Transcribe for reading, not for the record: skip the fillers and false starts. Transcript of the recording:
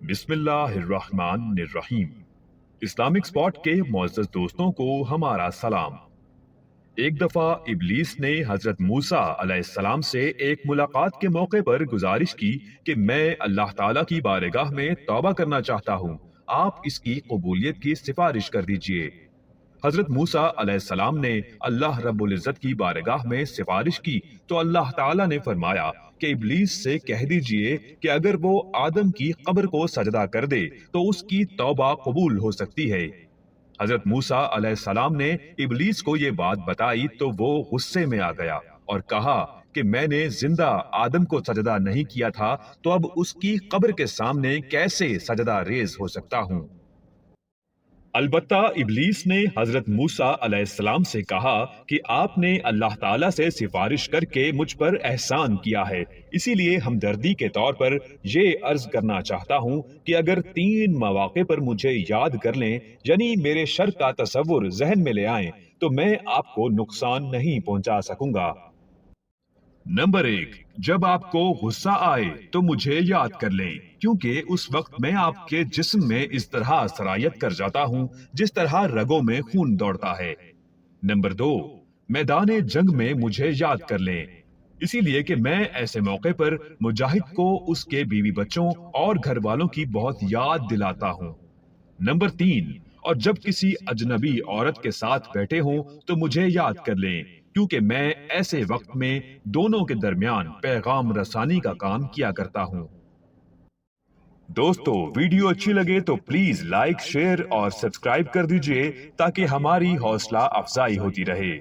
بسم اللہ الرحمن الرحیم۔ اسلامک اسپاٹ کے معزز دوستوں کو ہمارا سلام۔ ایک دفعہ ابلیس نے حضرت موسیٰ علیہ السلام سے ایک ملاقات کے موقع پر گزارش کی کہ میں اللہ تعالیٰ کی بارگاہ میں توبہ کرنا چاہتا ہوں، آپ اس کی قبولیت کی سفارش کر دیجئے۔ حضرت موسیٰ علیہ السلام نے اللہ رب العزت کی بارگاہ میں سفارش کی تو اللہ تعالیٰ نے فرمایا کہ ابلیس سے کہہ دیجئے کہ اگر وہ آدم کی قبر کو سجدہ کر دے تو اس کی توبہ قبول ہو سکتی ہے۔ حضرت موسیٰ علیہ السلام نے ابلیس کو یہ بات بتائی تو وہ غصے میں آ گیا اور کہا کہ میں نے زندہ آدم کو سجدہ نہیں کیا تھا تو اب اس کی قبر کے سامنے کیسے سجدہ ریز ہو سکتا ہوں۔ البتہ ابلیس نے حضرت موسیٰ علیہ السلام سے کہا کہ آپ نے اللہ تعالیٰ سے سفارش کر کے مجھ پر احسان کیا ہے، اسی لیے ہمدردی کے طور پر یہ عرض کرنا چاہتا ہوں کہ اگر 3 مواقع پر مجھے یاد کر لیں، یعنی میرے شر کا تصور ذہن میں لے آئیں، تو میں آپ کو نقصان نہیں پہنچا سکوں گا۔ نمبر 1، جب آپ کو غصہ آئے تو مجھے یاد کر لیں، کیونکہ اس وقت میں آپ کے جسم میں اس طرح سرایت کر جاتا ہوں جس طرح رگوں میں خون دوڑتا ہے۔ نمبر 2، میدان جنگ میں مجھے یاد کر لیں، اسی لیے کہ میں ایسے موقع پر مجاہد کو اس کے بیوی بچوں اور گھر والوں کی بہت یاد دلاتا ہوں۔ نمبر 3، اور جب کسی اجنبی عورت کے ساتھ بیٹھے ہوں تو مجھے یاد کر لیں، کیونکہ میں ایسے وقت میں دونوں کے درمیان پیغام رسانی کا کام کیا کرتا ہوں۔ دوستو، ویڈیو اچھی لگے تو پلیز لائک، شیئر اور سبسکرائب کر دیجئے تاکہ ہماری حوصلہ افزائی ہوتی رہے۔